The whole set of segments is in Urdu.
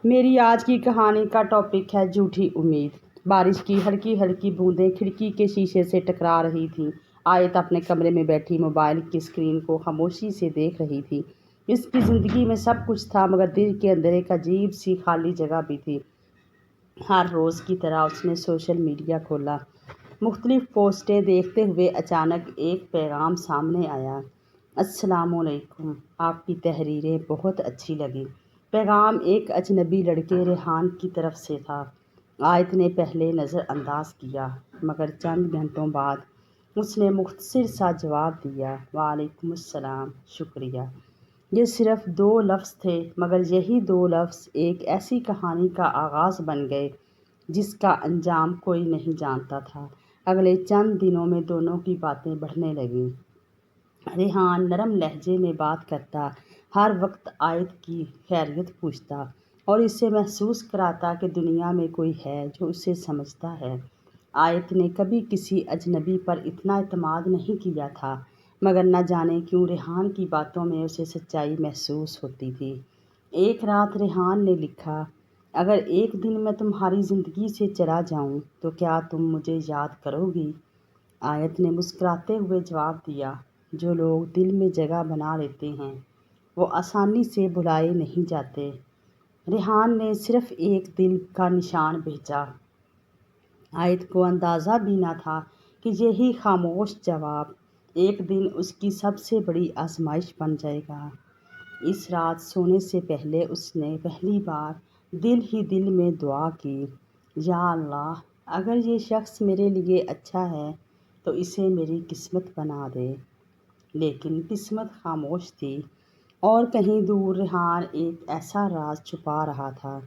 میری آج کی کہانی کا ٹاپک ہے جھوٹی امید۔ بارش کی ہلکی ہلکی بوندیں کھڑکی کے شیشے سے ٹکرا رہی تھیں۔ آیت اپنے کمرے میں بیٹھی موبائل کی اسکرین کو خاموشی سے دیکھ رہی تھی۔ اس کی زندگی میں سب کچھ تھا، مگر دل کے اندر ایک عجیب سی خالی جگہ بھی تھی۔ ہر روز کی طرح اس نے سوشل میڈیا کھولا۔ مختلف پوسٹیں دیکھتے ہوئے اچانک ایک پیغام سامنے آیا: السلام علیکم، آپ کی تحریریں بہت اچھی لگیں۔ پیغام ایک اجنبی لڑکے ریحان کی طرف سے تھا۔ آیت نے پہلے نظر انداز کیا، مگر چند گھنٹوں بعد اس نے مختصر سا جواب دیا: وعلیکم السلام، شکریہ۔ یہ صرف 2 لفظ تھے، مگر یہی 2 لفظ ایک ایسی کہانی کا آغاز بن گئے جس کا انجام کوئی نہیں جانتا تھا۔ اگلے چند دنوں میں دونوں کی باتیں بڑھنے لگیں۔ ریحان نرم لہجے میں بات کرتا، ہر وقت آیت کی خیریت پوچھتا اور اسے محسوس کراتا کہ دنیا میں کوئی ہے جو اسے سمجھتا ہے۔ آیت نے کبھی کسی اجنبی پر اتنا اعتماد نہیں کیا تھا، مگر نہ جانے کیوں ریحان کی باتوں میں اسے سچائی محسوس ہوتی تھی۔ ایک رات ریحان نے لکھا: اگر ایک دن میں تمہاری زندگی سے چلا جاؤں تو کیا تم مجھے یاد کرو گی؟ آیت نے مسکراتے ہوئے جواب دیا: جو لوگ دل میں جگہ بنا لیتے ہیں وہ آسانی سے بھلائے نہیں جاتے۔ ریحان نے صرف ایک دل کا نشان بھیجا۔ آیت کو اندازہ بھی نہ تھا کہ یہی خاموش جواب ایک دن اس کی سب سے بڑی آزمائش بن جائے گا۔ اس رات سونے سے پہلے اس نے پہلی بار دل ہی دل میں دعا کی: یا اللہ، اگر یہ شخص میرے لیے اچھا ہے تو اسے میری قسمت بنا دے۔ لیکن قسمت خاموش تھی، اور کہیں دور ریحان ایک ایسا راز چھپا رہا تھا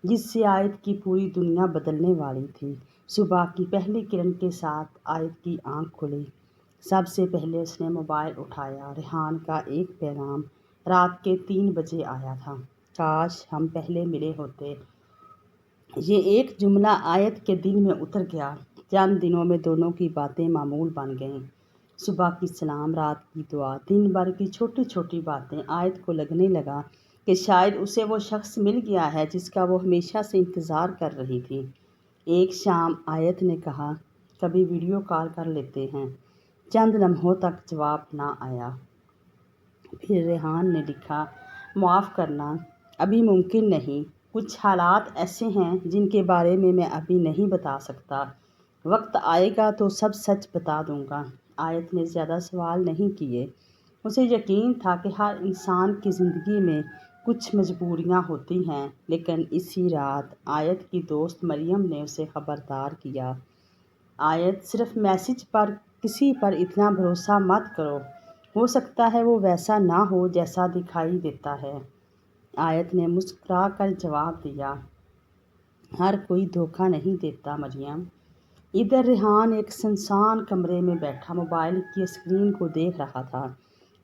جس سے آیت کی پوری دنیا بدلنے والی تھی۔ صبح کی پہلی کرن کے ساتھ آیت کی آنکھ کھلی۔ سب سے پہلے اس نے موبائل اٹھایا۔ ریحان کا ایک پیغام رات کے 3 بجے آیا تھا: کاش ہم پہلے ملے ہوتے۔ یہ ایک جملہ آیت کے دل میں اتر گیا۔ چند دنوں میں دونوں کی باتیں معمول بن گئیں۔ صبح کی سلام، رات کی دعا، دن بھر کی چھوٹی چھوٹی باتیں۔ آیت کو لگنے لگا کہ شاید اسے وہ شخص مل گیا ہے جس کا وہ ہمیشہ سے انتظار کر رہی تھی۔ ایک شام آیت نے کہا: کبھی ویڈیو کال کر لیتے ہیں۔ چند لمحوں تک جواب نہ آیا۔ پھر ریحان نے لکھا: معاف کرنا، ابھی ممکن نہیں۔ کچھ حالات ایسے ہیں جن کے بارے میں ابھی نہیں بتا سکتا۔ وقت آئے گا تو سب سچ بتا دوں گا۔ آیت نے زیادہ سوال نہیں کیے۔ اسے یقین تھا کہ ہر انسان کی زندگی میں کچھ مجبوریاں ہوتی ہیں، لیکن اسی رات آیت کی دوست مریم نے اسے خبردار کیا: آیت، صرف میسج پر کسی پر اتنا بھروسہ مت کرو، ہو سکتا ہے وہ ویسا نہ ہو جیسا دکھائی دیتا ہے۔ آیت نے مسکرا کر جواب دیا: ہر کوئی دھوکہ نہیں دیتا مریم۔ ادھر ریحان ایک سنسان کمرے میں بیٹھا موبائل کی اسکرین کو دیکھ رہا تھا۔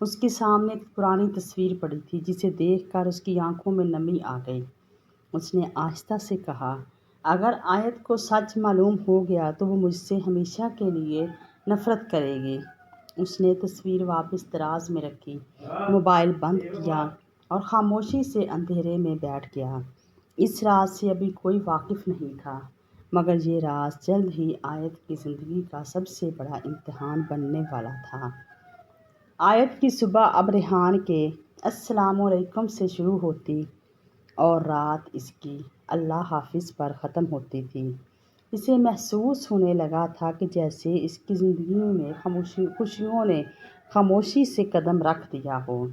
اس کے سامنے ایک پرانی تصویر پڑی تھی جسے دیکھ کر اس کی آنکھوں میں نمی آ گئی۔ اس نے آہستہ سے کہا: اگر آیت کو سچ معلوم ہو گیا تو وہ مجھ سے ہمیشہ کے لیے نفرت کرے گی۔ اس نے تصویر واپس دراز میں رکھی، موبائل بند کیا اور خاموشی سے اندھیرے میں بیٹھ گیا۔ اس راز سے ابھی کوئی واقف نہیں تھا، مگر یہ راز جلد ہی آیت کی زندگی کا سب سے بڑا امتحان بننے والا تھا۔ آیت کی صبح اب ریحان کے السلام علیکم سے شروع ہوتی اور رات اس کی اللہ حافظ پر ختم ہوتی تھی۔ اسے محسوس ہونے لگا تھا کہ جیسے اس کی زندگی میں خوشیوں نے خاموشی سے قدم رکھ دیا ہو۔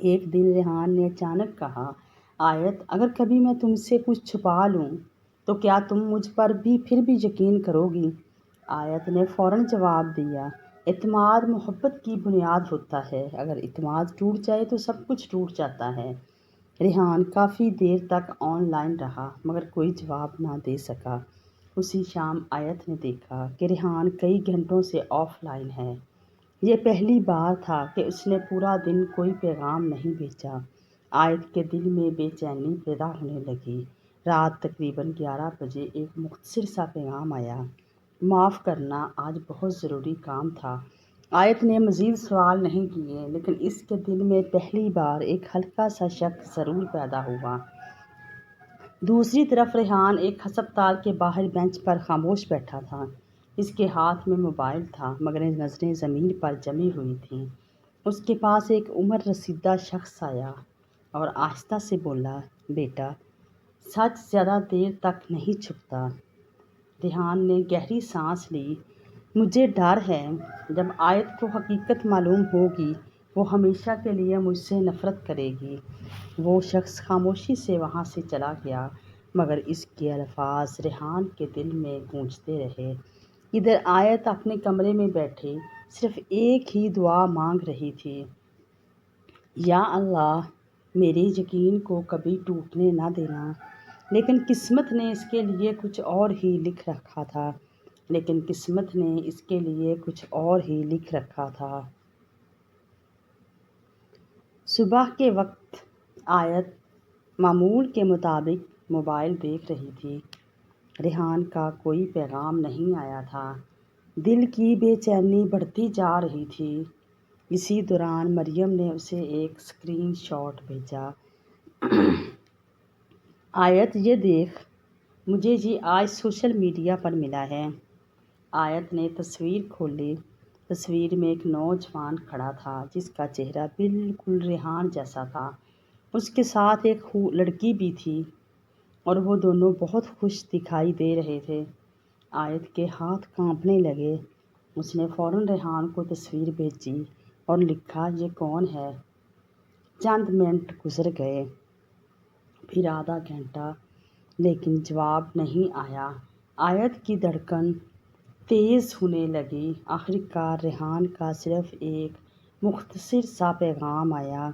ایک دن ریحان نے اچانک کہا: آیت، اگر کبھی میں تم سے کچھ چھپا لوں تو کیا تم مجھ پر پھر بھی یقین کرو گی؟ آیت نے فوراً جواب دیا: اعتماد محبت کی بنیاد ہوتا ہے، اگر اعتماد ٹوٹ جائے تو سب کچھ ٹوٹ جاتا ہے۔ ریحان کافی دیر تک آن لائن رہا، مگر کوئی جواب نہ دے سکا۔ اسی شام آیت نے دیکھا کہ ریحان کئی گھنٹوں سے آف لائن ہے۔ یہ پہلی بار تھا کہ اس نے پورا دن کوئی پیغام نہیں بھیجا۔ آیت کے دل میں بے چینی پیدا ہونے لگی۔ رات تقریباً 11 بجے ایک مختصر سا پیغام آیا: معاف کرنا، آج بہت ضروری کام تھا۔ آیت نے مزید سوال نہیں کیے، لیکن اس کے دل میں پہلی بار ایک ہلکا سا شک ضرور پیدا ہوا۔ دوسری طرف ریحان ایک ہسپتال کے باہر بینچ پر خاموش بیٹھا تھا۔ اس کے ہاتھ میں موبائل تھا مگر نظریں زمین پر جمی ہوئی تھیں۔ اس کے پاس ایک عمر رسیدہ شخص آیا اور آہستہ سے بولا، بیٹا، سچ زیادہ دیر تک نہیں چھپتا۔ ریحان نے گہری سانس لی۔ مجھے ڈر ہے جب آیت کو حقیقت معلوم ہوگی وہ ہمیشہ کے لیے مجھ سے نفرت کرے گی۔ وہ شخص خاموشی سے وہاں سے چلا گیا مگر اس کے الفاظ ریحان کے دل میں گونجتے رہے۔ ادھر آیت اپنے کمرے میں بیٹھے صرف ایک ہی دعا مانگ رہی تھی، یا اللہ میرے یقین کو کبھی ٹوٹنے نہ دینا۔ لیکن قسمت نے اس کے لیے کچھ اور ہی لکھ رکھا تھا۔ صبح کے وقت آیت معمول کے مطابق موبائل دیکھ رہی تھی۔ ریحان کا کوئی پیغام نہیں آیا تھا۔ دل کی بے چینی بڑھتی جا رہی تھی۔ اسی دوران مریم نے اسے ایک اسکرین شاٹ بھیجا۔ آیت یہ دیکھ، مجھے یہ آج سوشل میڈیا پر ملا ہے۔ آیت نے تصویر کھولی۔ تصویر میں ایک نوجوان کھڑا تھا جس کا چہرہ بالکل ریحان جیسا تھا۔ اس کے ساتھ ایک لڑکی بھی تھی اور وہ دونوں بہت خوش دکھائی دے رہے تھے۔ آیت کے ہاتھ کانپنے لگے۔ اس نے فوراً ریحان کو تصویر بھیجی اور لکھا، یہ کون ہے؟ چند منٹ گزر گئے، پھر آدھا گھنٹہ، لیکن جواب نہیں آیا۔ آیت کی دھڑکن تیز ہونے لگی۔ آخر کار ریحان کا صرف ایک مختصر سا پیغام آیا،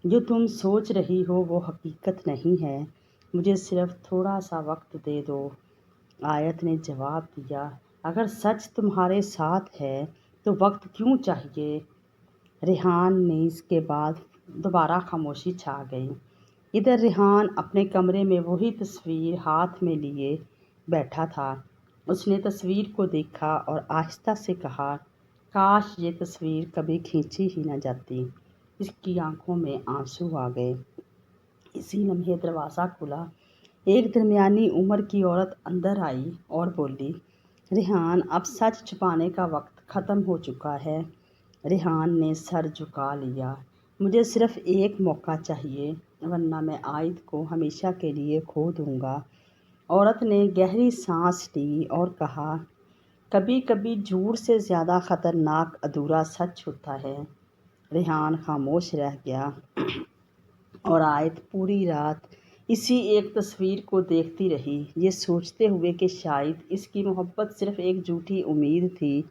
جو تم سوچ رہی ہو وہ حقیقت نہیں ہے، مجھے صرف تھوڑا سا وقت دے دو۔ آیت نے جواب دیا، اگر سچ تمہارے ساتھ ہے تو وقت کیوں چاہیے؟ ریحان نے اس کے بعد دوبارہ خاموشی چھا گئی۔ ادھر ریحان اپنے کمرے میں وہی تصویر ہاتھ میں لیے بیٹھا تھا۔ اس نے تصویر کو دیکھا اور آہستہ سے کہا، کاش یہ تصویر کبھی کھینچی ہی نہ جاتی۔ اس کی آنکھوں میں آنسو آ گئے۔ اسی لمحے دروازہ کھلا۔ ایک درمیانی عمر کی عورت اندر آئی اور بولی، ریحان، اب سچ چھپانے کا وقت ختم ہو چکا ہے۔ ریحان نے سر جھکا لیا۔ مجھے صرف ایک موقع چاہیے ورنہ میں آیت کو ہمیشہ کے لیے کھو دوں گا۔ عورت نے گہری سانس لی اور کہا، کبھی کبھی جھوٹ سے زیادہ خطرناک ادھورا سچ ہوتا ہے۔ ریحان خاموش رہ گیا اور آیت پوری رات اسی ایک تصویر کو دیکھتی رہی، یہ سوچتے ہوئے کہ شاید اس کی محبت صرف ایک جھوٹی امید تھی